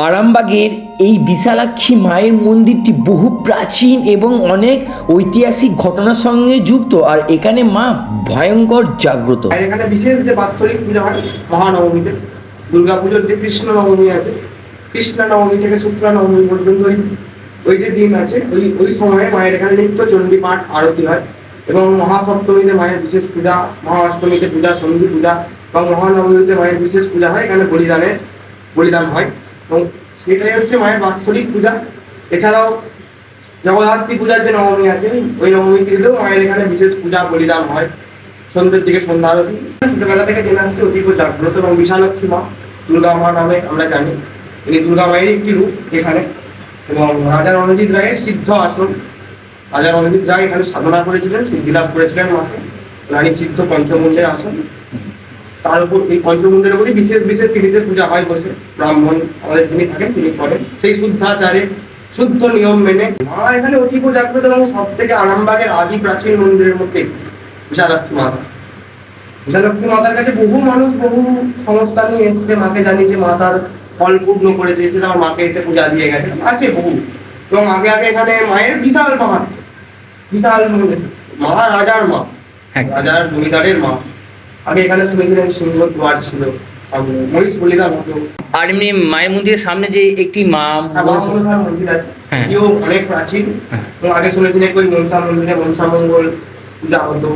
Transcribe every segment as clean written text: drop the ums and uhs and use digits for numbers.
আরামবাগের এই বিশালাক্ষী মায়ের মন্দিরটি বহু প্রাচীন এবং অনেক ঐতিহাসিক ঘটনার সঙ্গে যুক্ত, আর এখানে মা ভয়ঙ্কর জাগ্রত। আর এখানে বিশেষ যে বাৎসরিক পূজা হয় মহানবমীতে, দুর্গাপুজোর যে কৃষ্ণ নবমী আছে, কৃষ্ণ নবমী থেকে শুক্লা নবমী পর্যন্ত ওই যে দিন আছে, ওই সময়ে মায়ের এখানে নিত্য চণ্ডী পাঠ আরতি হয়। এবং মহাসপ্তমীতে মায়ের বিশেষ পূজা, মহাঅষ্টমীতে পূজা, সন্ধি পূজা এবং মহানবমীতে মায়ের বিশেষ পূজা হয়। এখানে বলিদান হয় এবং সেটাই হচ্ছে মায়ের বাৎসরিক পূজা। এছাড়াও জগদ্ধাত্রী পূজার যে নবমী আছে, ওই নবমীতেও মায়ের এখানে বিশেষ পূজা বলিদান হয় সন্ধ্যের দিকে সন্ধ্যা আরতি। ছোটবেলা থেকে জেনে আসছে অতীব জাগ্রত এবং বিশালক্ষী মা, দুর্গা মা নামে আমরা জানি। এই দুর্গা মায়ের একটি রূপ এখানে। এবং রাজা রণজিৎ রায়ের সিদ্ধ আসন, রাজা রণজিৎ রায় এখানে সাধনা করেছিলেন, সিদ্ধি লাভ করেছিলেন মাকে। রানী সিদ্ধ পঞ্চমুণ্ডের আসন, তার উপর এই পঞ্চমুণ্ডের উপরই বিশেষ বিশেষ তিথিতে পূজা হয় বসে। ব্রাহ্মণ আমাদের যিনি থাকেন তিনি করেন সেই শুদ্ধাচারে শুদ্ধ নিয়ম মেনে। মা এখানে অতীব জাগ্রত এবং সব থেকে আরামবাগের আদি প্রাচীন মন্দিরের মধ্যে বিশালক্ষী মাতা। বিশালক্ষী মাতার কাছে বহু মানুষ বহু সংস্থা নিয়ে এসছে, মাকে জানি যে মা তার ফল পূর্ণ করেছে, এসে আমার মাকে এসে পূজা দিয়ে গেছে, আছে বহু। এবং আগে আগে এখানে মায়ের বিশাল মাহাত্ম্য, বিশাল মা রাজার মা, রাজার জমিদারের মা। আগে এখানে শুনেছিলেন সিংহ দ্বার ছিল, মহিষ বলিদান হতো। আর এমনি মায়ের মন্দিরের সামনে যে একটি মা মন্দির আছে, এটিও অনেক প্রাচীন। এবং আগে শুনেছিলেন ওই মনসা মন্দিরে মনসা মঙ্গল পূজা হতো,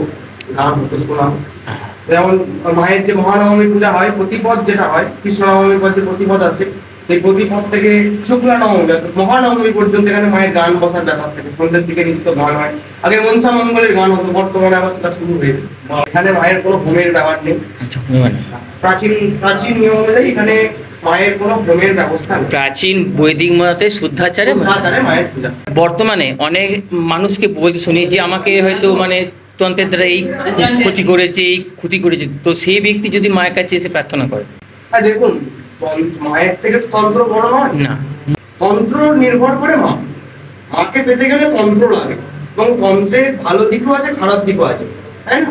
গান হতো শোনাম। যেমন মায়ের যে মহানবমী পূজা হয়, প্রতিপদ যেটা হয়, কৃষ্ণ নবমীর পর যে প্রতিপদ আসে, সেই প্রতিপদ থেকে শুক্লা নবমী মহানবমী পর্যন্ত এখানে মায়ের গান বসার ব্যাপার থাকে। সন্ধ্যের দিকে নিত্য গান হয়। আগে মনসা মঙ্গলের গান হতো, বর্তমানে আবার সেটা শুরু হয়েছে। এখানে মায়ের কোনো হোমের ব্যাপার নেই। প্রাচীন প্রাচীন নিয়ম অনুযায়ী এখানে মায়ের কোনো হোমের ব্যবস্থা নেই। প্রাচীন বৈদিক মতে শুদ্ধাচারে মায়ের পূজা। বর্তমানে অনেক মানুষকে বলতে শুনি যে আমাকে হয়তো তন্ত্রের দ্বারা এই ক্ষতি করেছে, এই ক্ষতি করেছে, তো সেই ব্যক্তি যদি মায়ের কাছে এসে প্রার্থনা করে। হ্যাঁ দেখুন, মায়ের থেকে তো তন্ত্র বড় নয় না, তন্ত্র নির্ভর করে মা। মাকে পেতে গেলে তন্ত্র লাগে, এবং তন্ত্রের ভালো দিকও আছে খারাপ দিকও আছে, তাই না?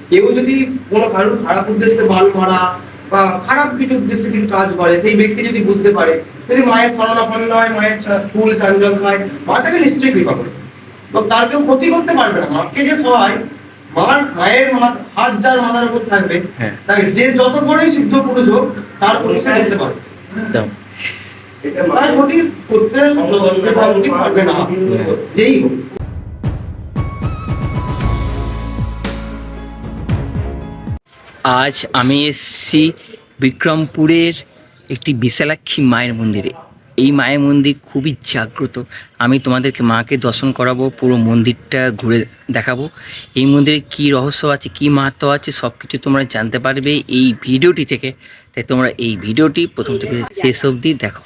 কেউ যদি কোনো কারোর খারাপ উদ্দেশ্যে বাল মারা বা খারাপ কিছু উদ্দেশ্যে কিছু কাজ করে, সেই ব্যক্তি যদি বুঝতে পারে, যদি মায়ের শরণাপন্ন হয়, মায়ের ফুল চাঞ্জল খায়, মা তাকে নিশ্চয়ই কৃপা করে এবং তার কেউ ক্ষতি করতে পারবে না। মাকে যে সহায়, মায়ের হাত যার মাথার উপর থাকবে, তাকে যে যত বড়ই সিদ্ধ পুরুষ হোক তার ক্ষতি সে করতে পারবে, তার ক্ষতি করতে পারবে না যেই হোক। আজ আমি এসেছি বিক্রমপুরের একটি বিশালাক্ষী মায়ের মন্দিরে। এই মায়ের মন্দির খুবই জাগ্রত। আমি তোমাদেরকে মাকে দর্শন করাবো, পুরো মন্দিরটা ঘুরে দেখাবো। এই মন্দিরে কী রহস্য আছে, কী মাহাত্ম্য আছে, সব কিছু তোমরা জানতে পারবে এই ভিডিওটি থেকে। তাই তোমরা এই ভিডিওটি প্রথম থেকে শেষ অবধি দেখো।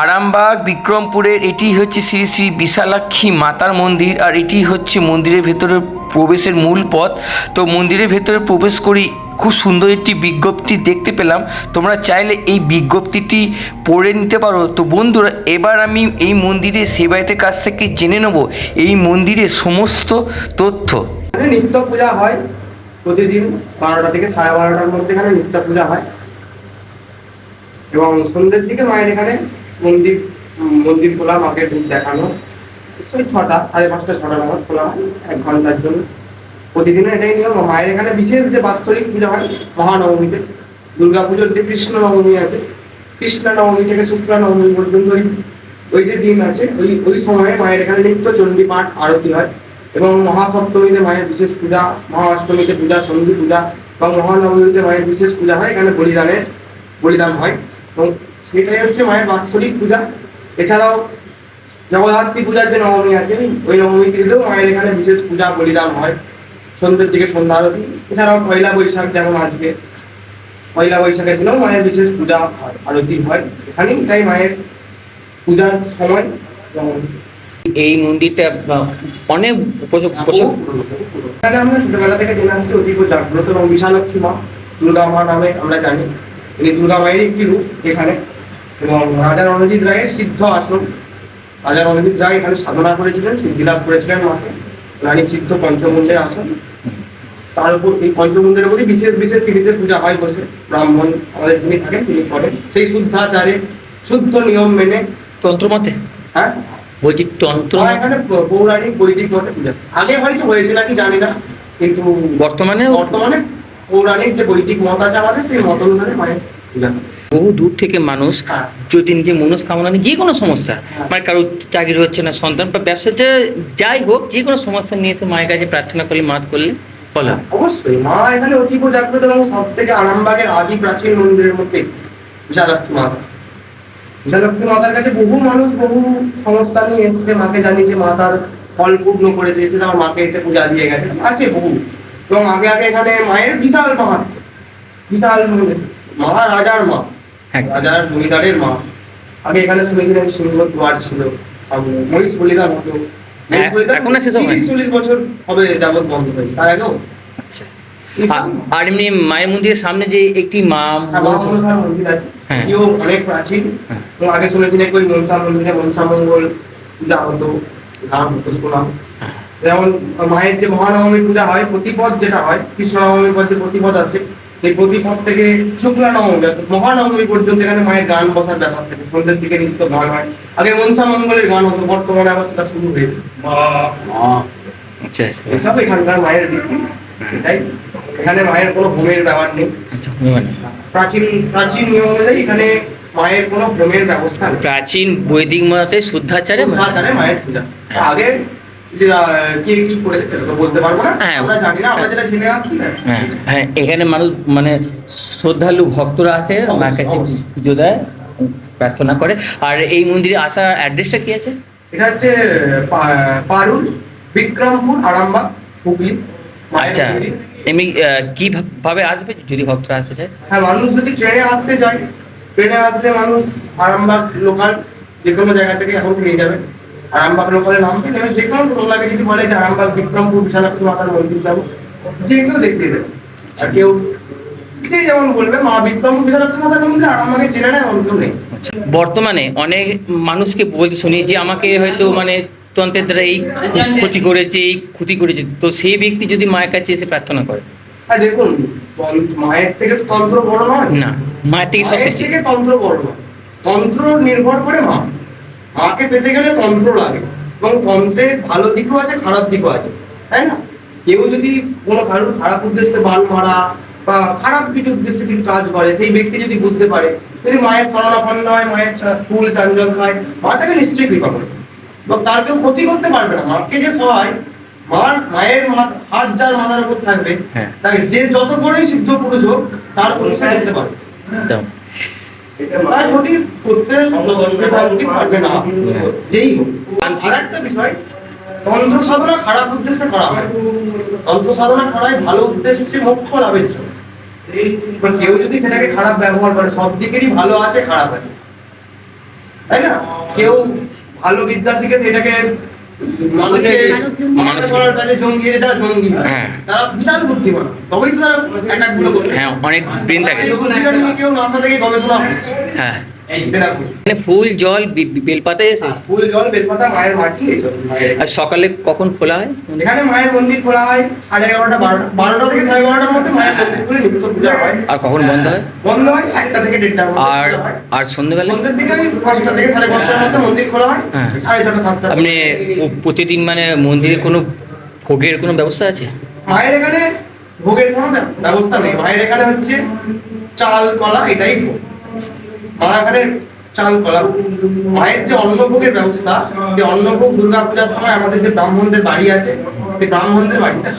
আরামবাগ বিক্রমপুরের এটি হচ্ছে শ্রী শ্রী বিশালাক্ষী মাতার মন্দির, আর এটি হচ্ছে মন্দিরের ভেতরে প্রবেশের মূল পথ। তো মন্দিরের ভেতরে প্রবেশ করি, খুব সুন্দর একটি বিজ্ঞপ্তি দেখতে পেলাম। তোমরা চাইলে এই বিজ্ঞপ্তিটি পড়ে নিতে পারো। তো বন্ধুরা, এবার আমি এই মন্দিরের সেবায়েতের কাছ থেকে জেনে নেব এই মন্দিরের সমস্ত তথ্য। নিত্য পূজা হয় প্রতিদিন 12টা থেকে 12:30টার মধ্যে এখানে নিত্য পূজা হয়। এবং সন্ধ্যের দিকে মায়ের এখানে মন্দির খোলা, মাকে দুধ দেখানো, ওই 6টা 5:30 6টা নাগাদ খোলা হয় 1 ঘন্টার জন্য। প্রতিদিনও এটাই নিয়ম। মায়ের এখানে বিশেষ যে বাৎসরিক পূজা হয় মহানবমীতে, দুর্গাপুজোর যে কৃষ্ণ নবমী আছে, কৃষ্ণ নবমী থেকে শুক্লা নবমী পর্যন্ত ওই যে দিন আছে, ওই সময়ে মায়ের এখানে নিত্য চণ্ডী পাঠ আরতি হয়। এবং মহাসপ্তমীতে মায়ের বিশেষ পূজা, মহাঅষ্টমীতে পূজা, সন্ধি পূজা এবং মহানবমীতে মায়ের বিশেষ পূজা হয়। এখানে বলিদান হয় এবং সেটাই হচ্ছে মায়ের বাৎসরিক পূজা। এছাড়াও জগদ্ধাত্রী পূজার যে নবমী আছে, ওই নবমীতেও মায়ের এখানে বিশেষ পূজা বলিদান হয় সন্ধ্যের দিকে সন্ধ্যা আরতি। এছাড়াও পয়লা বৈশাখ, যেমন আজকে পয়লা বৈশাখের দিনেও মায়ের বিশেষ পূজা আরতি হয় এখানে। এটাই মায়ের পূজার সময়। এই মন্দিরটা অনেক এখানে আমরা ছোটবেলা থেকে জেনে আসছি অতীব জাগ্রত এবং বিশালক্ষী মা, দুর্গা মা নামে আমরা জানি। এই দুর্গা মায়ের একটি রূপ এখানে। এবং রাজা রণজিৎ রায়ের সিদ্ধ আসন, রাজা রণজিৎ রায় এখানে সাধনা করেছিলেন, সিদ্ধি লাভ করেছিলেন মাকে। রানী সিদ্ধ পঞ্চমুণ্ডের আসন, তার উপর এই পঞ্চমুণ্ডের উপরই বিশেষ বিশেষ তিথিতে পূজা হয় বসে। ব্রাহ্মণ আমাদের যিনি থাকেন তিনি করেন সেই শুদ্ধাচারে শুদ্ধ নিয়ম মেনে। তন্ত্রমতে হ্যাঁ, বলছি তন্ত্র আমার এখানে পৌরাণিক বৈদিক মতে পূজা আগে হয়তো হয়েছে নাকি জানি না, কিন্তু বর্তমানে বর্তমানে পৌরাণিক যে বৈদিক মত আছে আমাদের, সেই মত অনুসারে মায়ের পূজা হয়। বহু দূর থেকে মানুষ হ্যাঁ। যদি নিজের মনস্কামনা নিয়ে যে কোনো সমস্যা, মানে কারো চাকরি হচ্ছে না, সন্তান বা ব্যবসাতে যাই হোক, যে কোনো সমস্যা নিয়ে এসে মায়ের কাছে প্রার্থনা করলে, মাত করলে বলা অবশ্যই মা এখানে অতীব জাগ্রত এবং সব থেকে আরামবাগের আদি প্রাচীন মন্দিরের মধ্যে একটি বিশালাক্ষী মাতা। বিশালাক্ষী মাতার কাছে বহু মানুষ বহু সংস্থা নিয়ে এসেছে, মাকে জানিয়েছে, মা তার ফল পূর্ণ করেছে, এসে আমার মাকে এসে পূজা দিয়ে গেছে, আছে বহু। এবং আগে আগে এখানে মায়ের বিশাল মাহাত্ম্য, বিশাল মহারাজার মা, হ্যাঁ। রাজার জমিদারের মা। আগে এখানে শুনেছিলেন সিংহ দুয়ার ছিল, সামনে মহিষ বলিদান হতো। হ্যাঁ, এখনো সেসব হয়। 30-40 বছর হবে যাবত বন্ধ হয়েছে, তার আগেও আচ্ছা। আর এমনি মায়ের মন্দিরের সামনে যে একটি মা মনসার মন্দির আছে, হ্যাঁ। এটিও অনেক প্রাচীন। হ্যাঁ। এবং আগে শুনেছি নাকি ওই মনসা মন্দিরে মনসা মঙ্গল পূজা হতো, গান হতো শোনাম। যেমন মায়ের যে মহানবমী পূজা হয়, প্রতিপদ যেটা হয়, কৃষ্ণ নবমীর পর যে প্রতিপদ আছে, সেই প্রতিপদ থেকে শুক্লা নবমী অর্থাৎ মহানবমী পর্যন্ত এখানে মায়ের গান বসার ব্যাপার থাকে, সন্ধ্যের দিকে নিত্য গান হয়। আগে মনসা মঙ্গলের গান হতো, বর্তমানে আবার সেটা শুরু হয়েছে। আচ্ছা আচ্ছা এসব এখানকার মায়ের রীতি, এটাই। এখানে মায়ের কোনো হোমের ব্যাপার নেই। আচ্ছা, হনুমান। প্রাচীন প্রাচীন নিয়ম অনুযায়ী এখানে মায়ের কোনো হোমের ব্যবস্থা নেই। প্রাচীন বৈদিক মতে শুদ্ধাচারে শুদ্ধাচারে মায়ের পূজা। আগে যে কে কি করেছে সেটা তো বলতে পারবো না, হ্যাঁ। আমরা জানি না, আমরা যেটা জেনে আসছি ব্যাস। হ্যাঁ হ্যাঁ, এখানে মানুষ মানে শ্রদ্ধালু ভক্তরা আসে, মার কাছে অবশ্যই। পুজো দেয়, প্রার্থনা করে। আর এই মন্দিরে আসার অ্যাড্রেসটা কি আছে? এটা হচ্ছে পারুল, বিক্রমপুর, আরামবাগ, হুগলি। মায়ের আচ্ছা, মন্দির। এমনি কিভাবে আসবে যদি ভক্তরা আসতে চায়? হ্যাঁ, মানুষ যদি ট্রেনে আসতে চায়, ট্রেনে আসলে মানুষ আরামবাগ লোকাল যে কোনো জায়গা থেকে এখন পেয়ে যাবে। আরামবাগ লোকালে নামবে, নেমে যে কোনো টোল লাগে যদি বলে যে আরামবাগ বিক্রমপুর বিশালাক্ষী মাতার মন্দির যাবো, যে কেউ দেখতে দেবে। আর কেউ যে যেমন বলবে মা বিক্রমপুর বিশালাক্ষী মাতার মন্দির আরামবাগে চেনে না এমন কেউ নেই। আচ্ছা, বর্তমানে অনেক মানুষকে বলতে শুনি যে আমাকে হয়তো মানে তন্ত্রের দ্বারা এই ক্ষতি করেছে, এই ক্ষতি করেছে, তো সেই ব্যক্তি যদি মায়ের কাছে এসে প্রার্থনা করে? আর দেখুন, মায়ের থেকে তো তন্ত্র বড় নয়। না, মায়ের থেকে সব মায়ের সৃষ্টি। থেকে তন্ত্র বড় নয়, তন্ত্র নির্ভর করে মা। মাকে পেতে গেলে তন্ত্র লাগে, এবং তন্ত্রের ভালো দিকও আছে, খারাপ দিকও আছে, তাই না? কেউ যদি কোনো কারোর খারাপ উদ্দেশ্যে বান মারা বা খারাপ কিছু উদ্দেশ্যে কিছু কাজ করে, সেই ব্যক্তি যদি বুঝতে পারে, যদি মায়ের শরণাপন্ন হয়, মায়ের ফুল চাঞ্জল খায়, মা তাকে নিশ্চয়ই কৃপা করবে এবং তার কেউ ক্ষতি করতে পারবে না। মাকে যে সহায়, মায়ের হাত যার মাথার উপর থাকবে, হ্যাঁ। তাকে যে যত বড়ই সিদ্ধ পুরুষ হোক, তার প্রতিষ্ঠা করতে পারবে। দাও। তার ক্ষতি করতে সে তান্ত্রিক পারবে না, যেই হোক। তান্ত্রিক- আরেকটা বিষয়, তন্ত্র সাধনা খারাপ উদ্দেশ্যে করা হয়, তন্ত্র সাধনা করা হয় ভালো উদ্দেশ্যে, মোক্ষ লাভের জন্য। এবার কেউ যদি সেটাকে খারাপ ব্যবহার করে, সব দিকেরই ভালো আছে খারাপ আছে, তাই না? কেউ ভালো বিদ্যা শিখে সেটাকে মানুষকে মানুষ করার কাজে জঙ্গি, যারা জঙ্গি হয়, হ্যাঁ। তারা বিশাল বুদ্ধিমান, তবেই তো তারা অ্যাটাক গুলো করবে। হ্যাঁ, অনেক ব্রেন থাকে। এই বুদ্ধিটা নিয়ে কেউ নাসা থেকে গবেষণা করছে, হ্যাঁ, সেরকম। মানে ফুল জল বেলপাতায় এসে। ফুল জল বেলপাতা মায়ের মাটি এসব মায়ের। আর সকালে কখন খোলা হয়? এখানে মায়ের মন্দির খোলা হয় 11:30 12টা থেকে 12:30টার মধ্যে মায়ের মন্দির খুলে নিত্য পূজা হয়। আর কখন বন্ধ হয়? বন্ধ হয় 1টা থেকে 1:30টার মধ্যে আর পূজা হয়। আর সন্ধ্যেবেলা? সন্ধ্যের দিকে ওই 5টা থেকে 5:30টার মধ্যে মন্দির খোলা হয়। হ্যাঁ। 6:30 7টা। আপনি প্রতিদিন মানে মন্দিরে কোনো ভোগের কোনো ব্যবস্থা আছে? মায়ের এখানে ভোগের কোনো ব্যবস্থা নেই। মায়ের এখানে হচ্ছে চাল কলা, এটাই ভোগ। মা এখানে চাল কলা, মায়ের যে অন্নভোগের ব্যবস্থা, সেই অন্নভোগ দুর্গাপূজার সময় আমাদের যে ব্রাহ্মণদের বাড়ি আছে, সেই ব্রাহ্মণদের বাড়িতে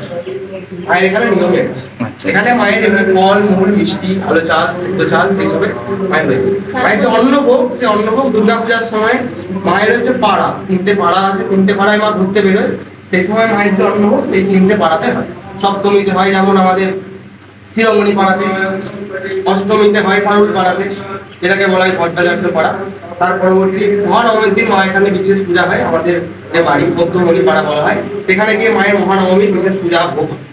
মায়ের এখানে নিয়মে। আচ্ছা। এখানে মায়ের এমনি ফল মূল মিষ্টি আলো চাল সিদ্ধ চাল সেই সবে মায়ের হয়ে যায়। মায়ের যে অন্নভোগ, সেই অন্নভোগ দুর্গাপূজার সময় মায়ের হচ্ছে পাড়া, 3টে পাড়া আছে, 3টে পাড়ায় মা ঘুরতে বেরোয়, সেই সময় মায়ের যে অন্নভোগ সেই 3টে পাড়াতে হয়। সপ্তমীতে হয় যেমন আমাদের শিরোমণি পাড়াতে, অষ্টমীতে হয় পারুল পাড়াতে, যেটাকে বলা হয় ভট্টাচার্য পাড়া। তার পরবর্তী মহানবমীর দিন মা এখানে বিশেষ পূজা হয়, আমাদের যে বাড়ি মধ্যমণি পাড়া বলা হয়, সেখানে গিয়ে মায়ের মহানবমীর বিশেষ পূজা ভোগ হয়।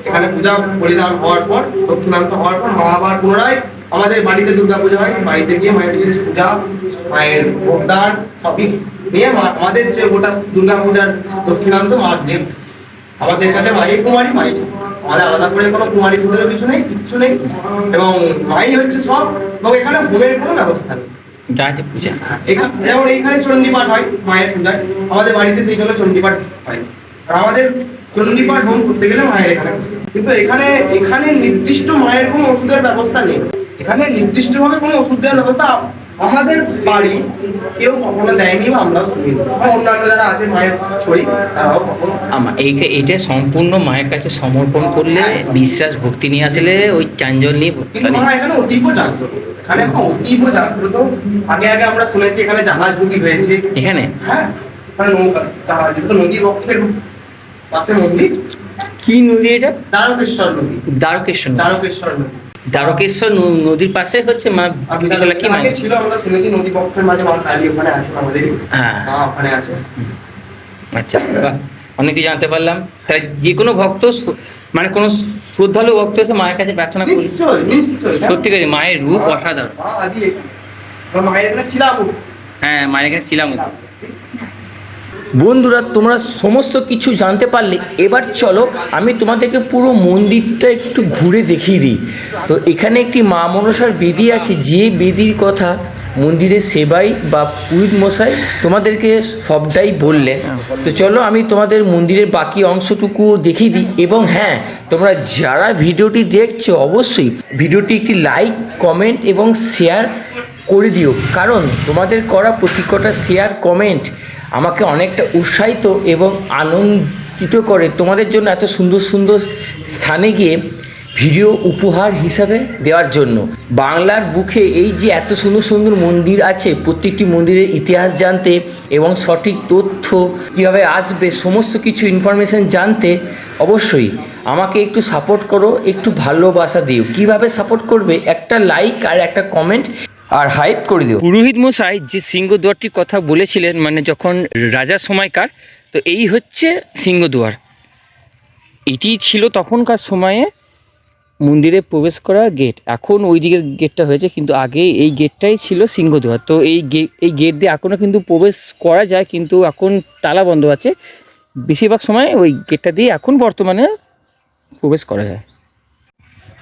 এখানে পূজা বলিদান হওয়ার পর, দক্ষিণান্ত হওয়ার পর মা আবার পুনরায় আমাদের বাড়িতে দুর্গা পূজা হয়, সেই বাড়িতে গিয়ে মায়ের বিশেষ পূজা, মায়ের ভোগদান সবই নিয়ে আমাদের যে গোটা দুর্গা পূজার দক্ষিণান্ত মা দেন। আমাদের কাছে মাই কুমারী মাই ছিল, আমাদের আলাদা করে কোনো কুমারী পুজোর কিছু নেই, কিচ্ছু নেই, এবং মাই হচ্ছে সব। এবং এখানে হোমের কোনো ব্যবস্থা নেই, যা আছে পূজা। যেমন এখানে চণ্ডীপাঠ হয় মায়ের পূজায়, আমাদের বাড়িতে সেই জন্য চণ্ডীপাঠ হয়। আর আমাদের চণ্ডীপাঠ হোম করতে গেলে মায়ের এখানে, কিন্তু এখানে এখানে নির্দিষ্ট মায়ের কোনো ওষুধের ব্যবস্থা নেই। এখানে নির্দিষ্টভাবে কোনো ওষুধ দেওয়ার ব্যবস্থা আমাদের বাড়ি কেউ কখনো দেয়নি বা আমরাও শুনিনি, বা অন্যান্য যারা আছে মায়ের শরীর তারাও কখনো। আমার এইটা সম্পূর্ণ মায়ের কাছে সমর্পণ করলে, বিশ্বাস ভক্তি নিয়ে আসলে ওই চাঞ্জল নিয়ে কিন্তু আমরা এখানে অতীব জাগ্রত, এখানে এখন অতীব জাগ্রত। আগে আগে আমরা শুনেছি এখানে জাহাজ ডুবি হয়েছে এখানে। হ্যাঁ, এখানে নৌকা জাহাজ, তো নদীর পক্ষের পাশে মন্দির। কি নদী এটা? দ্বারকেশ্বর নদী। দ্বারকেশ্বর। দ্বারকেশ্বর নদী। দ্বারকেশ্বর নদীর পাশে হচ্ছে মা বিশালাক্ষী আগে মায়ের। ছিল, আমরা শুনেছি নদী পক্ষের মাঝে মা কালী ওখানে আছে, আমাদের হ্যাঁ ওখানে আছে। আচ্ছা, বাহ, অনেক কিছু জানতে পারলাম। তাহলে যে কোনো ভক্ত মানে কোনো শ্রদ্ধালু ভক্ত এসে মায়ের কাছে প্রার্থনা করি। নিশ্চয়ই নিশ্চয়ই। সত্যিকারই মায়ের রূপ অসাধারণ। মায়ের এখানে ছিলাম। হ্যাঁ, মায়ের কাছে ছিলাম। বন্ধুরা, তোমরা সমস্ত কিছু জানতে পারলে, এবার চলো আমি তোমাদেরকে পুরো মন্দিরটা একটু ঘুরে দেখিয়ে দিই। তো এখানে একটি মা মনসার বেদি আছে, যে বেদির কথা মন্দিরের সেবাই বা পুরোহিত মশাই তোমাদেরকে সবটাই বললেন। তো চলো আমি তোমাদের মন্দিরের বাকি অংশটুকু দেখিয়ে দিই। এবং হ্যাঁ, তোমরা যারা ভিডিওটি দেখছো অবশ্যই ভিডিওটি একটি লাইক, কমেন্ট এবং শেয়ার করে দিও, কারণ তোমাদের করা প্রতি কটা শেয়ার, কমেন্ট আমাকে অনেকটা উৎসাহিত এবং আনন্দিত করে তোমাদের জন্য এত সুন্দর সুন্দর স্থানে গিয়ে ভিডিও উপহার হিসাবে দেওয়ার জন্য। বাংলার বুকে এই যে এত সুন্দর সুন্দর মন্দির আছে, প্রত্যেকটি মন্দিরের ইতিহাস জানতে এবং সঠিক তথ্য কীভাবে আসবে, সমস্ত কিছু ইনফরমেশান জানতে অবশ্যই আমাকে একটু সাপোর্ট করো, একটু ভালোবাসা দিও। কিভাবে সাপোর্ট করবে? একটা লাইক আর একটা কমেন্ট আর হাইপ করে দিও। পুরোহিত মশাই যে সিংহদুয়ারটির কথা বলেছিলেন, মানে যখন রাজার সময়কার, তো এই হচ্ছে সিংহদুয়ার। এটি ছিল তখনকার সময়ে মন্দিরে প্রবেশ করার গেট। এখন ওই দিকের গেটটা হয়েছে, কিন্তু আগে এই গেটটাই ছিল সিংহদুয়ার। তো এই গেট দিয়ে এখনও কিন্তু প্রবেশ করা যায়, কিন্তু এখন তালা বন্ধ আছে। বেশিরভাগ সময় ওই গেটটা দিয়ে এখন বর্তমানে প্রবেশ করা যায়।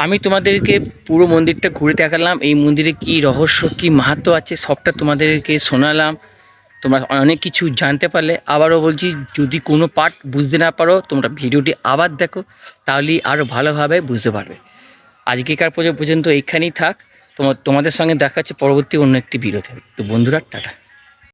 আমি তোমাদেরকে পুরো মন্দিরটা ঘুরে দেখালাম। এই মন্দিরে কি রহস্য, কি মাহাত্ম্য আছে, সবটা তোমাদেরকে শোনালাম। তোমরা অনেক কিছু জানতে পারলে। আবারও বলছি, যদি কোনো পার্ট বুঝতে না পারো, তোমরা ভিডিওটি আবার দেখো, তাহলেই আরও ভালোভাবে বুঝতে পারবে। আজকেকার পর্যন্ত এইখানেই থাক। তোমাদের সঙ্গে দেখা হচ্ছে পরবর্তী অন্য একটি ভিডিওতে। তো বন্ধুরা, টাটা।